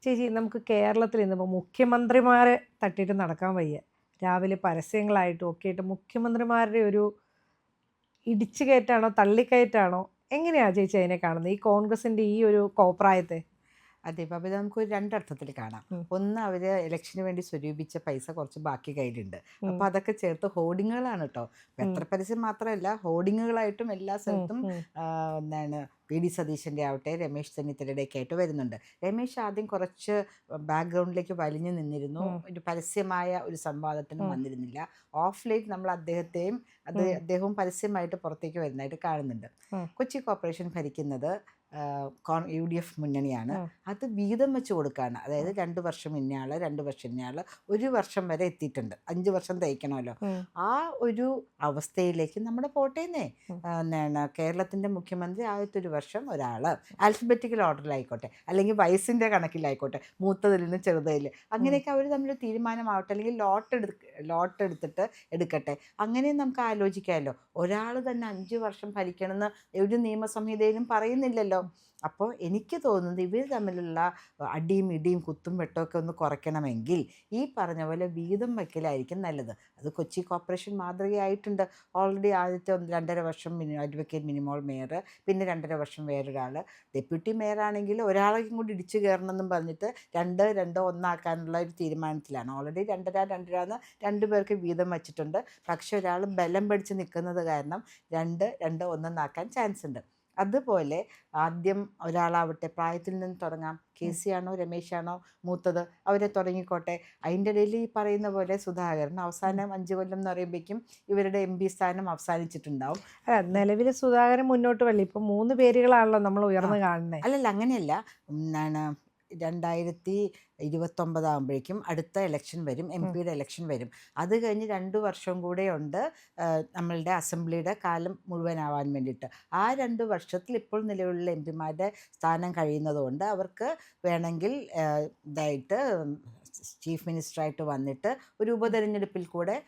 ചേച്ചി നമുക്ക് കേരളത്തിൽ ഇന്നിപ്പോൾ മുഖ്യമന്ത്രിമാരെ തട്ടിയിട്ട് നടക്കാൻ വയ്യ. രാവിലെ പരസ്യങ്ങളായിട്ടും ഒക്കെ ആയിട്ട് മുഖ്യമന്ത്രിമാരുടെ ഒരു ഇടിച്ചു കയറ്റാണോ തള്ളിക്കയറ്റാണോ എങ്ങനെയാ ചേച്ചി അതിനെ കാണുന്നത്, ഈ കോൺഗ്രസിന്റെ ഈ ഒരു കോപ്രായത്തെ? അതെ, അപ്പോൾ ഇത് നമുക്ക് രണ്ടർത്ഥത്തിൽ കാണാം. ഉം, ഒന്ന്, അവർ ഇലക്ഷന് വേണ്ടി സ്വരൂപിച്ച പൈസ കുറച്ച് ബാക്കി കയ്യിലുണ്ട്. ഉം, അപ്പോൾ അതൊക്കെ ചേർത്ത് ഹോർഡിങ്ങുകളാണ് കേട്ടോ. ഉം, പത്രപരസ്യം മാത്രമല്ല, ഹോർഡിങ്ങുകളായിട്ടും എല്ലാ ഉം, സ്ഥലത്തും ഉം, എന്താണ് വി ഡി സതീശൻ്റെ ആവട്ടെ രമേശ് ചെന്നിത്തലയുടെയൊക്കെ ആയിട്ട് വരുന്നുണ്ട്. രമേശ് ആദ്യം കുറച്ച് ബാക്ക്ഗ്രൗണ്ടിലേക്ക് വലിഞ്ഞു നിന്നിരുന്നു. ഉം, ഒരു പരസ്യമായ ഒരു സംവാദത്തിനും ഉം, വന്നിരുന്നില്ല. ഓഫ് ലൈറ്റ് നമ്മൾ അദ്ദേഹത്തെയും ഉം, അദ്ദേഹവും പരസ്യമായിട്ട് പുറത്തേക്ക് വരുന്നതായിട്ട് കാണുന്നുണ്ട്. ഉം, കൊച്ചി കോർപ്പറേഷൻ ഭരിക്കുന്നത് UDF മുന്നണിയാണ്. ഉം, അത് വീതം വെച്ച് കൊടുക്കുകയാണ്. അതായത് 2 വർഷം ഇന്നയാൾ, 2 വർഷം ഇന്നയാൾ, 1 വർഷം വരെ എത്തിയിട്ടുണ്ട്. 5 വർഷം തയ്ക്കണമല്ലോ. ഉം, ആ ഒരു അവസ്ഥയിലേക്ക് നമ്മുടെ പോട്ടേന്നേ ഉം, എന്താണ് കേരളത്തിൻ്റെ മുഖ്യമന്ത്രി ആദ്യത്തെ 1 വർഷം ഒരാൾ ആൽഫബറ്റിക്കൽ ഓർഡറിലായിക്കോട്ടെ, അല്ലെങ്കിൽ വയസ്സിൻ്റെ കണക്കിലായിക്കോട്ടെ, മൂത്തതിൽ നിന്ന് ചെറുതിൽ, ഉം. അങ്ങനെയൊക്കെ അവർ തമ്മിൽ തീരുമാനമാവട്ടെ, അല്ലെങ്കിൽ ലോട്ട് എടുത്തിട്ട് എടുക്കട്ടെ. അങ്ങനെയും നമുക്ക് ആലോചിക്കാമല്ലോ. ഒരാൾ തന്നെ 5 വർഷം ഭരിക്കണമെന്ന് ഒരു നിയമസംഹിതയിലും പറയുന്നില്ലല്ലോ. അപ്പോൾ എനിക്ക് തോന്നുന്നത് ഇവർ തമ്മിലുള്ള അടിയും ഇടിയും കുത്തും വെട്ടമൊക്കെ ഒന്ന് കുറയ്ക്കണമെങ്കിൽ ഈ പറഞ്ഞ പോലെ വീതം വയ്ക്കലായിരിക്കും നല്ലത്. അത് കൊച്ചി കോർപ്പറേഷൻ മാതൃകയായിട്ടുണ്ട്. ഓൾറെഡി ആദ്യത്തെ 2.5 വർഷം അഡ്വക്കേറ്റ് മിനിമോൾ മേയർ, പിന്നെ 2.5 വർഷം വേറൊരാൾ. ഡെപ്യൂട്ടി മേയർ ആണെങ്കിൽ ഒരാളെയും കൂടി ഇടിച്ചു കയറണമെന്നും പറഞ്ഞിട്ട് 2 ഒന്നാക്കാനുള്ള ഒരു തീരുമാനത്തിലാണ്. ഓൾറെഡി 2 2 പേർക്ക് വീതം വച്ചിട്ടുണ്ട്. പക്ഷെ ഒരാൾ ബലം പിടിച്ച് നിൽക്കുന്നത് കാരണം 2 ഒന്നാക്കാൻ ചാൻസ് ഉണ്ട്. അതുപോലെ ആദ്യം ഒരാളാവട്ടെ, പ്രായത്തിൽ നിന്ന് തുടങ്ങാം. KC ആണോ രമേശാണോ മൂത്തത്, അവരെ തുടങ്ങിക്കോട്ടെ. അതിൻ്റെ ഇടയിൽ ഈ പറയുന്ന പോലെ സുധാകരൻ അവസാനം 5 കൊല്ലം എന്ന് പറയുമ്പോഴേക്കും ഇവരുടെ MP സ്ഥാനം അവസാനിച്ചിട്ടുണ്ടാവും. അല്ല, നിലവിൽ സുധാകരൻ മുന്നോട്ട് വല്ല ഇപ്പൊ 3 പേരുകളാണല്ലോ നമ്മൾ ആ ഉയർന്നു കാണുന്നത്. അല്ലല്ല, അങ്ങനെയല്ല. എന്താണ് 2029 ആകുമ്പോഴേക്കും അടുത്ത ഇലക്ഷൻ വരും, MP ഇലക്ഷൻ വരും. അത് കഴിഞ്ഞ് 2 വർഷം കൂടെ ഉണ്ട് നമ്മളുടെ അസംബ്ലിയുടെ കാലം മുഴുവനാവാൻ വേണ്ടിയിട്ട്. ആ 2 വർഷത്തിൽ ഇപ്പോൾ നിലവിലുള്ള MP സ്ഥാനം കഴിയുന്നതുകൊണ്ട് അവർക്ക് വേണമെങ്കിൽ ഇതായിട്ട് ചീഫ് മിനിസ്റ്ററായിട്ട് വന്നിട്ട് ഒരു ഉപതെരഞ്ഞെടുപ്പിൽ കൂടെ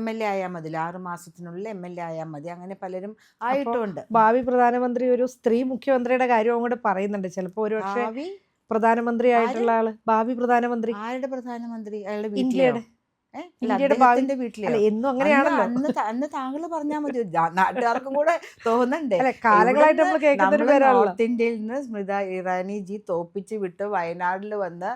MLA ആയാൽ മതി. 6 മാസത്തിനുള്ളിൽ MLA ആയാൽ മതി. അങ്ങനെ പലരും ആയിട്ടുമുണ്ട്. ഭാവി പ്രധാനമന്ത്രി ഒരു സ്ത്രീ മുഖ്യമന്ത്രിയുടെ കാര്യവും അങ്ങോട്ട് പറയുന്നുണ്ട്. ചിലപ്പോ ഒരു പക്ഷേ ഭാവി പ്രധാനമന്ത്രി ആര്? ആയിട്ടുള്ള ആള്, ഭാവി പ്രധാനമന്ത്രി ആരുടെ പ്രധാനമന്ത്രി? അയാളുടെ വീട്ടിലെയോ? ഇന്ത്യയുടെ അല്ല, ഇന്ത്യയുടെ ഭാവി. അദ്ദേഹത്തിന്റെ അല്ല, വീട്ടിലെയോ? എന്നും അന്ന് അങ്ങനെയാണല്ലോ. അന്ന് താങ്കൾ പറഞ്ഞാൽ മതി. നാട്ടുകാർക്കും കൂടെ തോന്നണ്ടേ? അല്ല, കാലങ്ങളായിട്ട് ഇവിടുന്ന് നമ്മൾ കേൾക്കുന്ന ഒരു നമ്മൾ പേരാണല്ലോ. നോർത്ത് ഇന്ത്യയിൽ നിന്ന് സ്മൃത ഇറാനി ജി തോപ്പിച്ച് വിട്ട് വയനാട്ടിൽ വന്ന്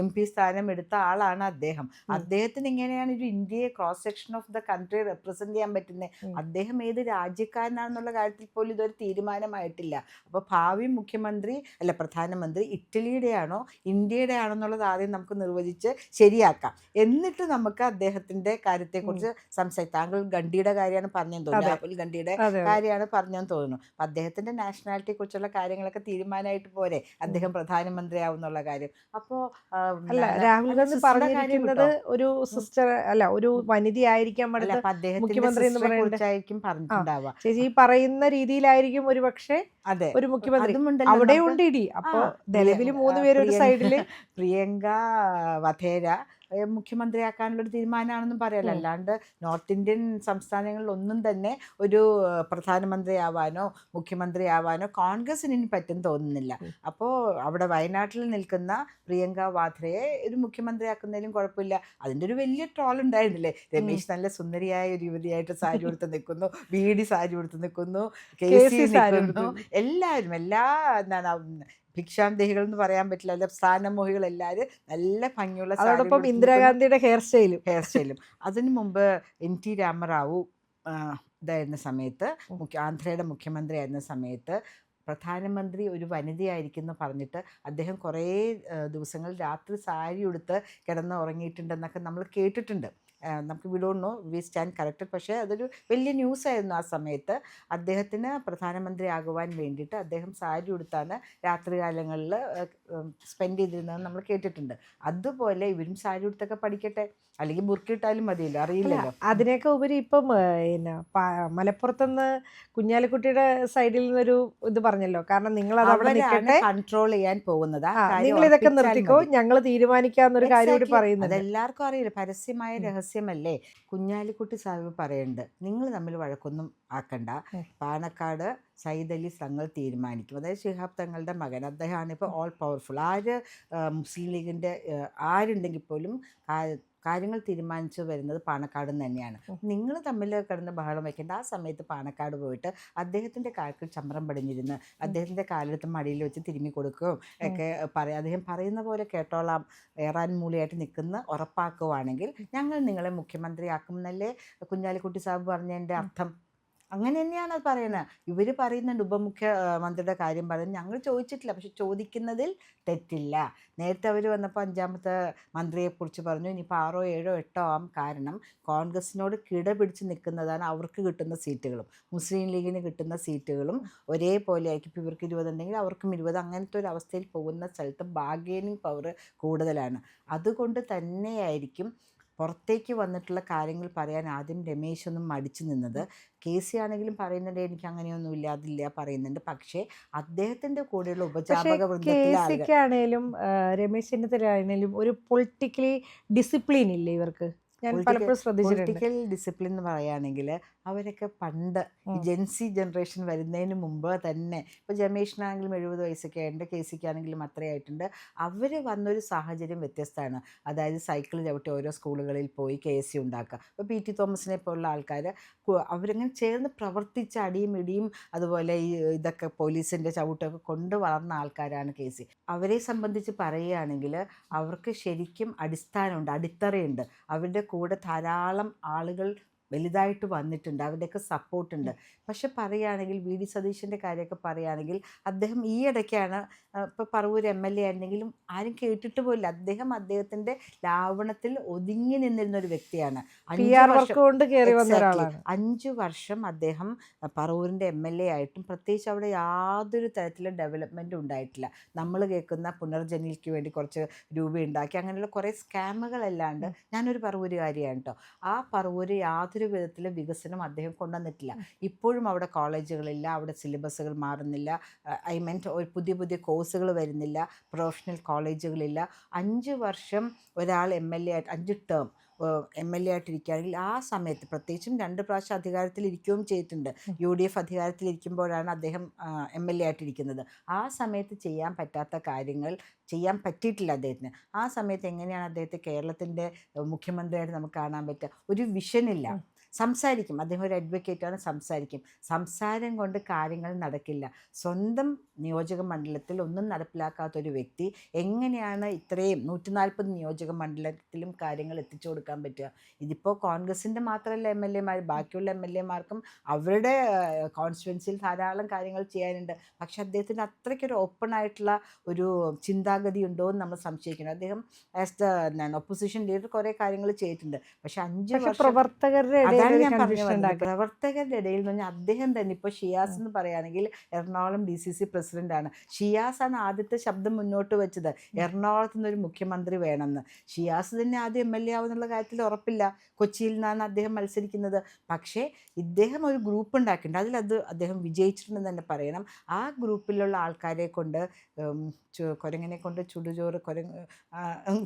MP സ്ഥാനം എടുത്ത ആളാണ് അദ്ദേഹം. അദ്ദേഹത്തിന് ഇങ്ങനെയാണ് ഒരു ഇന്ത്യയെ cross section of the country represent ചെയ്യാൻ പറ്റുന്നത്. അദ്ദേഹം ഏത് രാജ്യക്കാരനാണെന്നുള്ള കാര്യത്തിൽ പോലും ഇതൊരു തീരുമാനമായിട്ടില്ല. അപ്പോൾ ഭാവി മുഖ്യമന്ത്രി അല്ല പ്രധാനമന്ത്രി ഇറ്റലിയുടെ ആണോ ഇന്ത്യയുടെ ആണോ എന്നുള്ളത് ആദ്യം നമുക്ക് നിർവചിച്ച് ശരിയാക്കാം. എന്നിട്ട് നമുക്ക് അദ്ദേഹത്തിന്റെ കാര്യത്തെക്കുറിച്ച് സംസാരിക്കാം. താങ്കൾ ഗണ്ഡിയുടെ കാര്യമാണ് പറഞ്ഞെന്ന് തോന്നുന്നു, അതെ രാഹുൽ ഗണ്ഡിയുടെ അതെ അതെ. കാര്യമാണ് പറഞ്ഞെന്ന് തോന്നുന്നു. അദ്ദേഹത്തിന്റെ നാഷണാലിറ്റിയെ കുറിച്ചുള്ള കാര്യങ്ങളൊക്കെ തീരുമാനമായിട്ട് പോരെ അദ്ദേഹം പ്രധാനമന്ത്രി ആവുന്നുള്ള കാര്യം. അപ്പോൾ അല്ല, രാഹുൽ അത് ഗാന്ധി സിസ്റ്ററുടെ കാര്യം പറഞ്ഞിരിക്കുന്നത് കേട്ടോ. ഒരു സിസ്റ്റർ അല്ല, ഒരു വനിതയായിരിക്കാം അല്ല, അടുത്ത അപ്പൊ അദ്ദേഹത്തിന്റെ മുഖ്യമന്ത്രി എന്ന് സിസ്റ്ററെ പറയണ്ടേ. കുറിച്ചായിരിക്കും ആ, പറഞ്ഞിട്ടുണ്ടാവുക. ചേച്ചി ഈ പറയുന്ന രീതിയിലായിരിക്കും ഒരു പക്ഷേ അതെ, ഒരു മുഖ്യമന്ത്രി. അതുമുണ്ടല്ലോ അവിടെ നമുക്ക്. ഉണ്ട് ഇടി. ആ അപ്പോ നിലവിൽ 3 പേര് ഒരു സൈഡില്. പ്രിയങ്ക വധേര മുഖ്യമന്ത്രിയാക്കാനുള്ളൊരു തീരുമാനമാണെന്നും പറയാലോ. അല്ലാണ്ട് നോർത്ത് ഇന്ത്യൻ സംസ്ഥാനങ്ങളിലൊന്നും തന്നെ ഒരു പ്രധാനമന്ത്രിയാവാനോ മുഖ്യമന്ത്രിയാവാനോ കോൺഗ്രസിന് ഇനി പറ്റും തോന്നുന്നില്ല. അപ്പോൾ അവിടെ വയനാട്ടിൽ നിൽക്കുന്ന പ്രിയങ്ക വാധ്രയെ ഒരു മുഖ്യമന്ത്രിയാക്കുന്നതിലും കുഴപ്പമില്ല. അതിൻ്റെ ഒരു വലിയ ട്രോൾ ഉണ്ടായിരുന്നില്ലേ? രമേശ് നല്ല സുന്ദരിയായ ഒരു യുവതിയായിട്ട് സാരി ഉടുത്ത് നിൽക്കുന്നു, VD സാരി ഉടുത്ത് നിൽക്കുന്നു, KC സാരി നിൽക്കുന്നു, എല്ലാവരും എന്താണ് ഭിക്ഷാന്തേഹികൾ എന്ന് പറയാൻ പറ്റില്ല, അല്ല സ്ഥാനമോഹികൾ എല്ലാവരും നല്ല ഭംഗിയുള്ള അതോടൊപ്പം ഇന്ദിരാഗാന്ധിയുടെ ഹെയർ സ്റ്റൈലും. ഹെയർ സ്റ്റൈലും. അതിനു മുമ്പ് NT രാമറാവു ഇതായിരുന്ന സമയത്ത്, ആന്ധ്രയുടെ മുഖ്യമന്ത്രി ആയിരുന്ന സമയത്ത് പ്രധാനമന്ത്രി ഒരു വനിതയായിരിക്കും എന്ന് പറഞ്ഞിട്ട് അദ്ദേഹം കുറേ ദിവസങ്ങൾ രാത്രി സാരി ഉടുത്ത് കിടന്ന് ഉറങ്ങിയിട്ടുണ്ടെന്നൊക്കെ നമ്മൾ കേട്ടിട്ടുണ്ട്. നമുക്ക് we don't know, we stand corrected. പക്ഷേ അതൊരു വലിയ ന്യൂസായിരുന്നു ആ സമയത്ത്. അദ്ദേഹത്തിന് പ്രധാനമന്ത്രി ആകുവാൻ വേണ്ടിയിട്ട് അദ്ദേഹം സാരി ഉടുത്താണ് രാത്രികാലങ്ങളിൽ സ്പെൻഡ് ചെയ്തിരുന്നതെന്ന് നമ്മൾ കേട്ടിട്ടുണ്ട്. അതുപോലെ ഇവരും സാരി ഉടുത്തൊക്കെ പഠിക്കട്ടെ, അല്ലെങ്കിൽ ബുർക്കിട്ടാലും മതിയല്ലോ, അറിയില്ലല്ലോ. അതിനൊക്കെ ഉപരി ഇപ്പം മലപ്പുറത്തുനിന്ന് കുഞ്ഞാലിക്കുട്ടിയുടെ സൈഡിൽ നിന്നൊരു ഇത് പറഞ്ഞല്ലോ. കാരണം നിങ്ങൾ അത് അവിടെ അവരാണ് നിൽക്കട്ടെ, കൺട്രോൾ ചെയ്യാൻ പോകുന്നത്. ആ കാര്യം നിങ്ങൾ ഇതൊക്കെ ഉറപ്പിച്ചാൽ നിർത്തിക്കോ, മതി. ഞങ്ങൾ തീരുമാനിക്കാന്നൊരു കാര്യം കൂടി എക്സാക്ട്ലി, പറയുന്നുണ്ട്. അതെല്ലാവർക്കും അറിയില്ല. പരസ്യമായ രഹസ്യ രഹസ്യമല്ലേ. കുഞ്ഞാലിക്കുട്ടി സാഹിബ് പറയുന്നുണ്ട്, നിങ്ങൾ തമ്മിൽ വഴക്കൊന്നും ആക്കണ്ട, പാണക്കാട് സയ്യിദ് അലി തങ്ങൾ തീരുമാനിക്കും. അതായത് ശിഹാബ് തങ്ങളുടെ മകൻ, അദ്ദേഹമാണ് ഇപ്പോൾ ഓൾ പവർഫുൾ. മുസ്ലിം ലീഗിൻ്റെ ആരുണ്ടെങ്കിൽ പോലും കാര്യങ്ങൾ തീരുമാനിച്ചു വരുന്നത് പാണക്കാട് തന്നെയാണ്. നിങ്ങൾ തമ്മിൽ കിടന്ന് ബഹളം വയ്ക്കേണ്ട. ആ സമയത്ത് പാണക്കാട് പോയിട്ട് അദ്ദേഹത്തിൻ്റെ കാൽക്കൽ ചമ്രം പടിഞ്ഞിരുന്ന് അദ്ദേഹത്തിൻ്റെ കാലെടുത്ത് മടിയിൽ വെച്ച് തിരുമ്മി കൊടുക്കുകയും ഒക്കെ അദ്ദേഹം പറയുന്ന പോലെ കേട്ടോളാം, ഏറാൻ മൂലയായിട്ട് നിൽക്കുന്ന ഉറപ്പാക്കുവാണെങ്കിൽ ഞങ്ങൾ നിങ്ങളെ മുഖ്യമന്ത്രിയാക്കും എന്നല്ലേ കുഞ്ഞാലിക്കുട്ടി സാഹിബ് പറഞ്ഞതിൻ്റെ അർത്ഥം. അങ്ങനെ തന്നെയാണ് അത് പറയുന്നത്. ഇവർ പറയുന്നുണ്ട് ഉപമുഖ്യമന്ത്രിയുടെ കാര്യം പറയുന്നത്, ഞങ്ങൾ ചോദിച്ചിട്ടില്ല, പക്ഷെ ചോദിക്കുന്നതിൽ തെറ്റില്ല. നേരത്തെ അവർ വന്നപ്പോൾ 5ാമത്തെ മന്ത്രിയെക്കുറിച്ച് പറഞ്ഞു, ഇനിയിപ്പോൾ 6, 7, 8 ആവാം. കാരണം കോൺഗ്രസിനോട് കിടപിടിച്ച് നിൽക്കുന്നതാണ് അവർക്ക് കിട്ടുന്ന സീറ്റുകളും മുസ്ലിം ലീഗിന് കിട്ടുന്ന സീറ്റുകളും ഒരേപോലെ ആയിരിക്കും. ഇപ്പോൾ ഇവർക്ക് 20 ഉണ്ടെങ്കിൽ അവർക്കും 20, അങ്ങനത്തെ ഒരു അവസ്ഥയിൽ പോകുന്ന സ്ഥലത്ത് ബാർഗെയിനിങ് പവർ കൂടുതലാണ്. അതുകൊണ്ട് തന്നെയായിരിക്കും പുറത്തേക്ക് വന്നിട്ടുള്ള കാര്യങ്ങൾ പറയാൻ ആദ്യം രമേശ് ഒന്നും മടിച്ചു നിന്നത്. KC ആണെങ്കിലും പറയുന്നുണ്ട് എനിക്ക് അങ്ങനെയൊന്നുമില്ല, അതില്ല പറയുന്നുണ്ട്. പക്ഷേ അദ്ദേഹത്തിൻ്റെ കൂടെയുള്ള ഉപജാപക വൃന്ദത്തിലെ ആളുകൾ, കേസിക്കാണേലും രമേശ് ചെന്നിത്തലയാണേലും ഒരു പൊളിറ്റിക്കലി ഡിസിപ്ലിൻ ഇല്ലേ ഇവർക്ക്? ഞാൻ പലപ്പോഴും ശ്രദ്ധിച്ചിട്ടുണ്ട്. പൊളിറ്റിക്കൽ ഡിസിപ്ലിൻ എന്ന് പറയുകയാണെങ്കിൽ അവരൊക്കെ പണ്ട് ജെൻസി ജനറേഷൻ വരുന്നതിന് മുമ്പ് തന്നെ, ഇപ്പോൾ ജമേഷിനാണെങ്കിലും 70 വയസ്സൊക്കെ ആയിട്ടുണ്ട്, KCക്കാണെങ്കിലും അത്രയായിട്ടുണ്ട്. അവർ വന്നൊരു സാഹചര്യം വ്യത്യസ്തമാണ്. അതായത് സൈക്കിൾ ചവിട്ടി ഓരോ സ്കൂളുകളിൽ പോയി KC ഉണ്ടാക്കുക. ഇപ്പോൾ PT തോമസിനെ പോലുള്ള ആൾക്കാർ അവരങ്ങനെ ചേർന്ന് പ്രവർത്തിച്ച അടിയും ഇടിയും അതുപോലെ ഇതൊക്കെ പോലീസിൻ്റെ ചവിട്ടൊക്കെ കൊണ്ട് വളർന്ന ആൾക്കാരാണ് KC. അവരെ സംബന്ധിച്ച് പറയുകയാണെങ്കിൽ അവർക്ക് ശരിക്കും അടിസ്ഥാനമുണ്ട്, അടിത്തറയുണ്ട്. അവരുടെ കൂടെ ധാരാളം ആളുകൾ വലുതായിട്ട് വന്നിട്ടുണ്ട്, അവരുടെയൊക്കെ സപ്പോർട്ടുണ്ട്. പക്ഷെ പറയുകയാണെങ്കിൽ VD സതീശൻ്റെ കാര്യമൊക്കെ പറയുകയാണെങ്കിൽ അദ്ദേഹം ഈ ഇടയ്ക്കാണ്, ഇപ്പോൾ പറവൂർ MLA ആയിരുന്നെങ്കിലും ആരും കേട്ടിട്ട് പോലില്ല. അദ്ദേഹത്തിൻ്റെ ലാവണത്തിൽ ഒതുങ്ങി നിന്നിരുന്ന ഒരു വ്യക്തിയാണ്. 5 വർഷം അദ്ദേഹം പറവൂരിൻ്റെ MLA ആയിട്ടും പ്രത്യേകിച്ച് അവിടെ യാതൊരു തരത്തിലുള്ള ഡെവലപ്മെൻറ്റും ഉണ്ടായിട്ടില്ല. നമ്മൾ കേൾക്കുന്ന പുനർജനിക്ക് വേണ്ടി കുറച്ച് രൂപ ഉണ്ടാക്കി, അങ്ങനെയുള്ള കുറേ സ്കാമുകളല്ലാണ്ട്, ഞാനൊരു പറവൂരുകാരിയാണ് കേട്ടോ, ആ പറവൂര് യാതൊരു വിധത്തിലും വികസനം അദ്ദേഹം കൊണ്ടുവന്നിട്ടില്ല. ഇപ്പോഴും അവിടെ കോളേജുകളില്ല, അവിടെ സിലബസുകൾ മാറുന്നില്ല, ഒരു പുതിയ കോഴ്സുകൾ വരുന്നില്ല, പ്രൊഫഷണൽ കോളേജുകളില്ല. 5 വർഷം ഒരാൾ MLA ആയിട്ട് 5 ടേം MLA ആയിട്ടിരിക്കുകയാണെങ്കിൽ ആ സമയത്ത് പ്രത്യേകിച്ചും 2 പ്രാവശ്യം അധികാരത്തിലിരിക്കുകയും ചെയ്തിട്ടുണ്ട്. UDF അധികാരത്തിലിരിക്കുമ്പോഴാണ് അദ്ദേഹം MLA ആയിട്ടിരിക്കുന്നത്. ആ സമയത്ത് ചെയ്യാൻ പറ്റാത്ത കാര്യങ്ങൾ ചെയ്യാൻ പറ്റിയിട്ടില്ല അദ്ദേഹത്തിന്. ആ സമയത്ത് എങ്ങനെയാണ് അദ്ദേഹത്തെ കേരളത്തിൻ്റെ മുഖ്യമന്ത്രിയായിട്ട് നമുക്ക് കാണാൻ പറ്റുക? ഒരു വിഷനില്ല. സംസാരിക്കും, അദ്ദേഹം ഒരു അഡ്വക്കേറ്റാണ്, സംസാരം കൊണ്ട് കാര്യങ്ങൾ നടക്കില്ല. സ്വന്തം നിയോജക മണ്ഡലത്തിൽ ഒന്നും നടപ്പിലാക്കാത്തൊരു വ്യക്തി എങ്ങനെയാണ് ഇത്രയും 140 നിയോജക മണ്ഡലത്തിലും കാര്യങ്ങൾ എത്തിച്ചു കൊടുക്കാൻ പറ്റുക? ഇതിപ്പോൾ കോൺഗ്രസിൻ്റെ മാത്രമല്ല MLA മാർ, ബാക്കിയുള്ള MLA മാർക്കും അവരുടെ കോൺസ്റ്റിറ്റ്യുവൻസിയിൽ ധാരാളം കാര്യങ്ങൾ ചെയ്യാനുണ്ട്. പക്ഷെ അദ്ദേഹത്തിന് അത്രയ്ക്കൊരു ഓപ്പൺ ആയിട്ടുള്ള ഒരു ചിന്താഗതി ഉണ്ടോ എന്ന് നമ്മൾ സംശയിക്കണം. അദ്ദേഹം ആസ് ദ ഒപ്പോസിഷൻ ലീഡർ കുറേ കാര്യങ്ങൾ ചെയ്തിട്ടുണ്ട്. പക്ഷെ 5 വർഷം പ്രവർത്തകരുടെ ഞാൻ പ്രവർത്തകരുടെ ഇടയിൽ എന്ന് പറഞ്ഞാൽ അദ്ദേഹം തന്നെ, ഇപ്പോൾ ഷിയാസ് എന്ന് പറയുകയാണെങ്കിൽ എറണാകുളം DCC പ്രസിഡൻ്റാണ്. ഷിയാസാണ് ആദ്യത്തെ ശബ്ദം മുന്നോട്ട് വെച്ചത്, എറണാകുളത്ത് നിന്നൊരു മുഖ്യമന്ത്രി വേണമെന്ന്. ഷിയാസ് തന്നെ ആദ്യം MLA ആവുന്നുള്ള കാര്യത്തിൽ ഉറപ്പില്ല, കൊച്ചിയിൽ നിന്നാണ് അദ്ദേഹം മത്സരിക്കുന്നത്. പക്ഷേ ഇദ്ദേഹം ഒരു ഗ്രൂപ്പ് ഉണ്ടാക്കിയിട്ടുണ്ട്, അദ്ദേഹം വിജയിച്ചിട്ടുണ്ടെന്ന് തന്നെ പറയണം. ആ ഗ്രൂപ്പിലുള്ള ആൾക്കാരെ കൊണ്ട് കുരങ്ങനെ കൊണ്ട് ചുടുചോറ്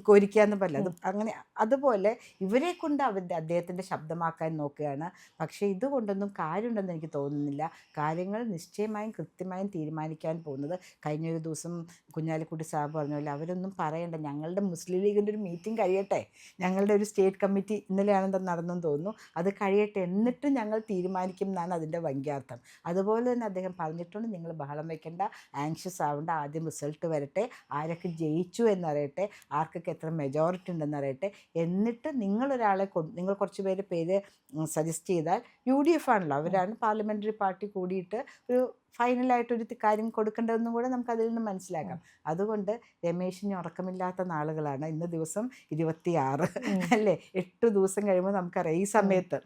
കോരിക്കാന്ന് പറയില്ല, അങ്ങനെ അതുപോലെ ഇവരെ കൊണ്ട് അദ്ദേഹത്തിൻ്റെ ശബ്ദമാക്കാൻ നോക്കുകയാണ്. പക്ഷേ ഇതുകൊണ്ടൊന്നും കാര്യമുണ്ടെന്ന് എനിക്ക് തോന്നുന്നില്ല. കാര്യങ്ങൾ നിശ്ചയമായും കൃത്യമായും തീരുമാനിക്കാൻ പോകുന്നത്, കഴിഞ്ഞൊരു ദിവസം കുഞ്ഞാലിക്കുട്ടി സാഹിബ് പറഞ്ഞ പോലെ അവരൊന്നും പറയണ്ട, ഞങ്ങളുടെ മുസ്ലിം ലീഗിൻ്റെ ഒരു മീറ്റിംഗ് കഴിയട്ടെ, ഞങ്ങളുടെ ഒരു സ്റ്റേറ്റ് കമ്മിറ്റി ഇന്നലെയാണെന്ന് നടന്നെന്ന് തോന്നുന്നു, അത് കഴിയട്ടെ, എന്നിട്ട് ഞങ്ങൾ തീരുമാനിക്കും എന്നാണ് അതിൻ്റെ ഭംഗ്യാർത്ഥം. അതുപോലെ തന്നെ അദ്ദേഹം പറഞ്ഞിട്ടുണ്ട്, നിങ്ങൾ ബഹളം വയ്ക്കേണ്ട, ആങ്ഷ്യസ് ആവേണ്ട, ആദ്യം റിസൾട്ട് വരട്ടെ, ആരൊക്കെ ജയിച്ചു എന്നറിയട്ടെ, ആർക്കൊക്കെ എത്ര മെജോറിറ്റി ഉണ്ടെന്നറിയട്ടെ, എന്നിട്ട് നിങ്ങൾ കുറച്ച് പേര് സജസ്റ്റ് ചെയ്താൽ UDF ആണല്ലോ, അവരാണ് പാർലമെൻ്ററി പാർട്ടി കൂടിയിട്ട് ഒരു ഫൈനലായിട്ടൊരു കാര്യം കൊടുക്കേണ്ടതെന്നും കൂടെ നമുക്ക് അതിൽ നിന്ന് മനസ്സിലാക്കാം. അതുകൊണ്ട് രമേശിന് ഉറക്കമില്ലാത്ത നാളുകളാണ്. ഇന്ന് ദിവസം 26 അല്ലേ, 8 ദിവസം കഴിയുമ്പോൾ നമുക്കറിയാം, ഈ സമയത്ത്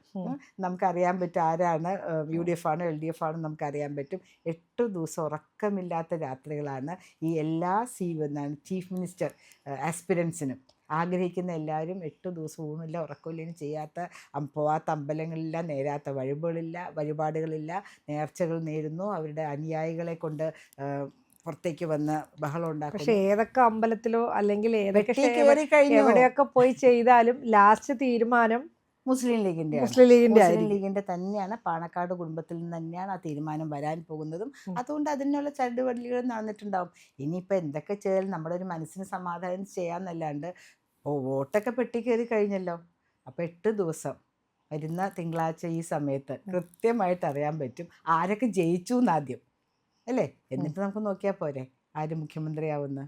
നമുക്കറിയാൻ പറ്റും ആരാണ് UDF ആണോ LDF ആണോ നമുക്കറിയാൻ പറ്റും. 8 ദിവസം ഉറക്കമില്ലാത്ത രാത്രികളാണ് ഈ എല്ലാ ചീഫ് മിനിസ്റ്റർ ആസ്പിരൻസിനും. ആഗ്രഹിക്കുന്ന എല്ലാവരും 8 ദിവസം ഊണില്ല ഉറക്കമില്ലെങ്കിലും പോവാത്ത അമ്പലങ്ങളില്ല, നേരാത്ത വഴിപാടുകളില്ല, നേർച്ചകൾ നേരുന്നു, അവരുടെ അനുയായികളെ കൊണ്ട് പുറത്തേക്ക് വന്ന് ബഹളം ഉണ്ടാക്കും. പക്ഷെ ഏതൊക്കെ അമ്പലത്തിലോ അല്ലെങ്കിൽ എവിടെയൊക്കെ പോയി ചെയ്താലും ലാസ്റ്റ് തീരുമാനം മുസ്ലിം ലീഗിന്റെ മുസ്ലിം ലീഗിന്റെ മുസ്ലിം ആയിരിക്കും. ലീഗിന്റെ തന്നെയാണ്, പാണക്കാട് കുടുംബത്തിൽ നിന്ന് തന്നെയാണ് ആ തീരുമാനം വരാൻ പോകുന്നതും. ഉം. അതുകൊണ്ട് അതിനുള്ള ചരടുവലികൾ നടന്നിട്ടുണ്ടാവും. ഇനിയിപ്പോൾ എന്തൊക്കെ ചെയ്താലും നമ്മുടെ ഒരു മനസ്സിന് സമാധാനം ചെയ്യാന്നല്ലാണ്ട് വോട്ടൊക്കെ പെട്ടി കയറി കഴിഞ്ഞല്ലോ. അപ്പോൾ 8 ദിവസം വരുന്ന തിങ്കളാഴ്ച ഈ സമയത്ത് കൃത്യമായിട്ട് അറിയാൻ പറ്റും ആരൊക്കെ ജയിച്ചു എന്നാദ്യം, അല്ലേ? എന്നിട്ട് നമുക്ക് നോക്കിയാൽ പോരെ ആര് മുഖ്യമന്ത്രിയാവുമെന്ന്.